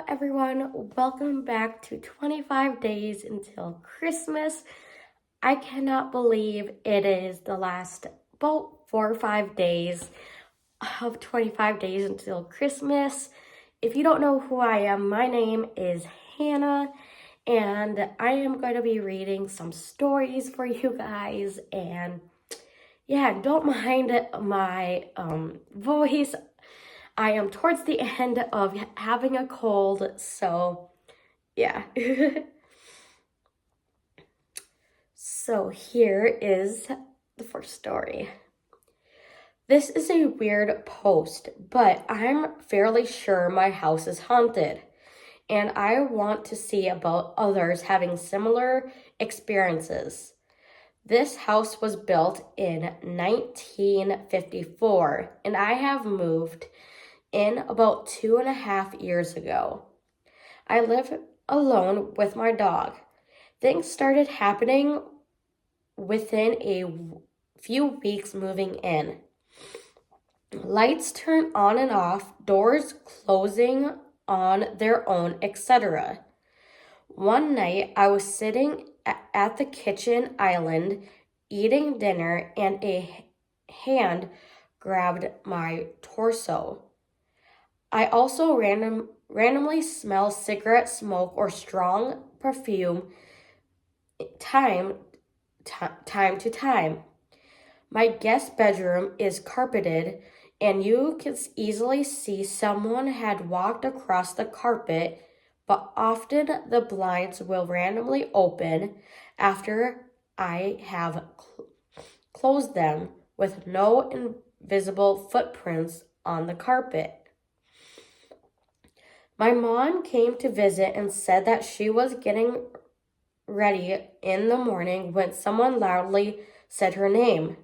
everyone, welcome back to 25 days until Christmas. I cannot believe it is the last about 4 or 5 days of 25 days until Christmas. If you don't know who I am, my name is Hannah, and I am going to be reading some stories for you guys. And yeah, don't mind my voice. I am towards the end of having a cold, so yeah. So here is the first story. This is a weird post, but I'm fairly sure my house is haunted, and I want to see about others having similar experiences. This house was built in 1954, and I have moved in about 2.5 years ago. I live alone with my dog. Things started happening within a few weeks moving in. Lights turn on and off, doors closing on their own, etc. One night, I was sitting at the kitchen island eating dinner, and a hand grabbed my torso. I also randomly smell cigarette smoke or strong perfume time to time. My guest bedroom is carpeted, and you can easily see someone had walked across the carpet, but often the blinds will randomly open after I have closed them with no invisible footprints on the carpet. My mom came to visit and said that she was getting ready in the morning when someone loudly said her name.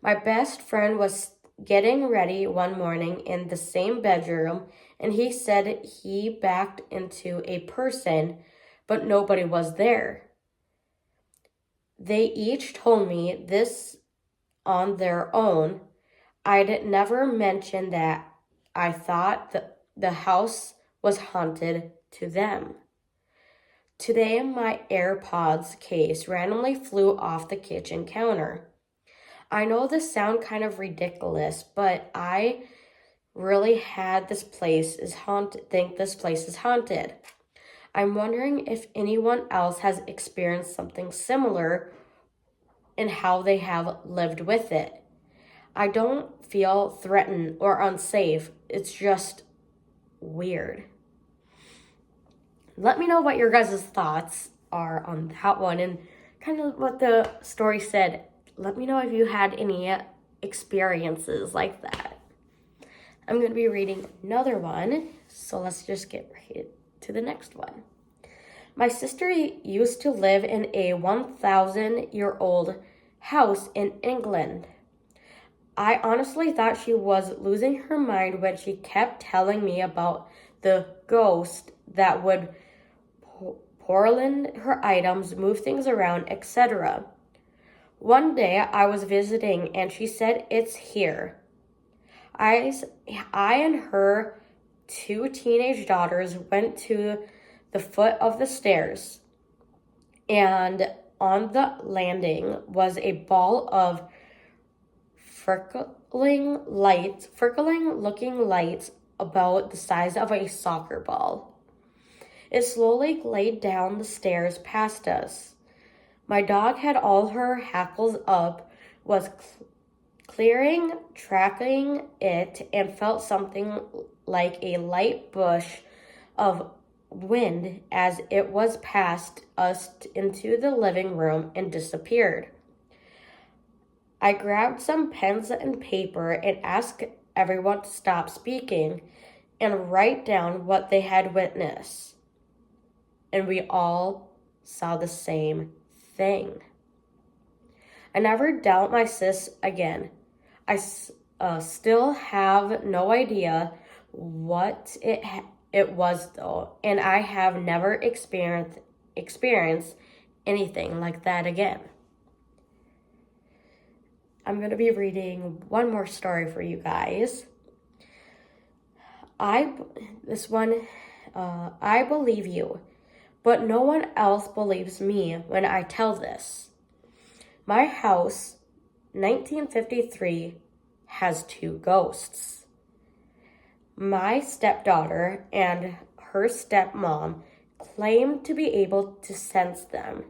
My best friend was getting ready one morning in the same bedroom, and he said he backed into a person, but nobody was there. They each told me this on their own. I'd never mentioned that I thought the house was haunted to them. Today, my AirPods case randomly flew off the kitchen counter. I know this sounds kind of ridiculous, but I really think this place is haunted. I'm wondering if anyone else has experienced something similar and how they have lived with it. I don't feel threatened or unsafe. It's just weird. Let me know what your guys' thoughts are on that one and kind of what the story said. Let me know if you had any experiences like that. I'm going to be reading another one, so let's just get right to the next one. My sister used to live in a 1,000-year-old house in England. I honestly thought she was losing her mind when she kept telling me about the ghost that would portend her items, move things around, etc. One day I was visiting and she said, "It's here." I and her 2 teenage daughters went to the foot of the stairs, and on the landing was a ball of flickering looking lights about the size of a soccer ball. It slowly glided down the stairs past us. My dog had all her hackles up, was tracking it, and felt something like a light bush of wind as it was past us into the living room and disappeared. I grabbed some pens and paper and asked everyone to stop speaking and write down what they had witnessed. And we all saw the same thing. I never doubt my sis again. I still have no idea what it was though, and I have never experienced anything like that again. I'm going to be reading one more story for you guys. This one I believe you, but no one else believes me when I tell this. My house, 1953, has 2 ghosts. My stepdaughter and her stepmom claim to be able to sense them.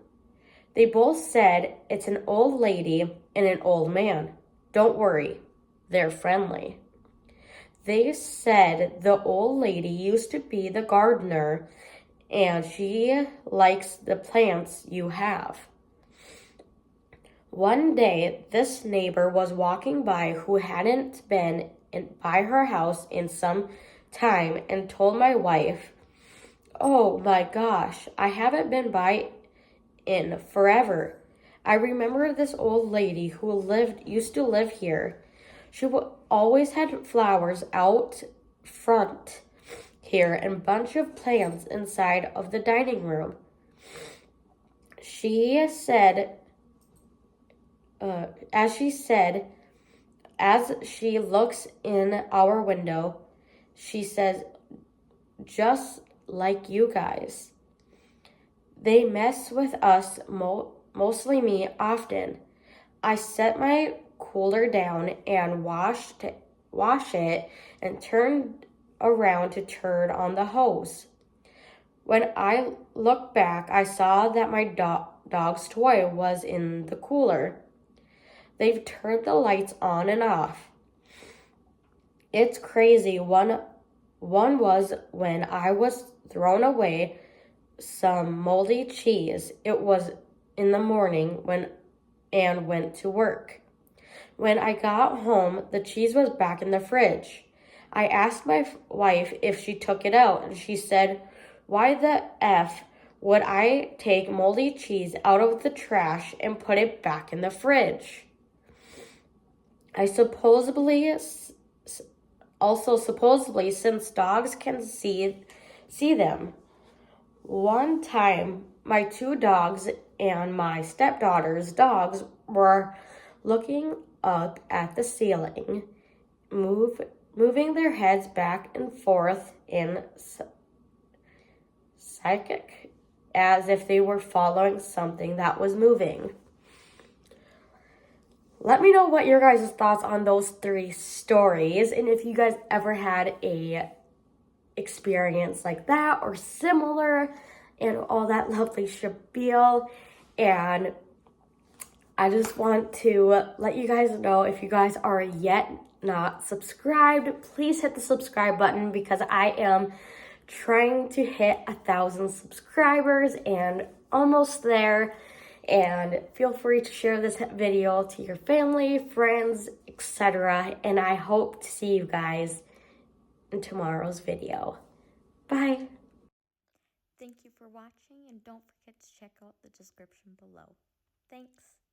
They both said it's an old lady and an old man. Don't worry, they're friendly. They said the old lady used to be the gardener and she likes the plants you have. One day, this neighbor was walking by who hadn't been by her house in some time and told my wife, "Oh my gosh, I haven't been by in forever. I remember this old lady who used to live here. She always had flowers out front here and a bunch of plants inside of the dining room." She said, as she looks in our window, she says, "Just like you guys. They mess with us, mostly me, often. I set my cooler down and wash it and turned around to turn on the hose. When I looked back, I saw that my dog's toy was in the cooler. They've turned the lights on and off. It's crazy. One was when I was throwing away some moldy cheese. It was in the morning and went to work. When I got home, the cheese was back in the fridge. I asked my wife if she took it out, and she said, "Why the F would I take moldy cheese out of the trash and put it back in the fridge?" I supposedly, since dogs can see them. One time, my 2 dogs and my stepdaughter's dogs were looking up at the ceiling, moving their heads back and forth in psychic, as if they were following something that was moving. Let me know what your guys' thoughts on those 3 stories, and if you guys ever had a experience like that or similar and all that lovely spiel. And I just want to let you guys know, if you guys are yet not subscribed, please hit the subscribe button, because I am trying to hit 1,000 subscribers and almost there. And feel free to share this video to your family, friends, etc. And I hope to see you guys in tomorrow's video. Bye. Thank you for watching, and don't forget to check out the description below. Thanks.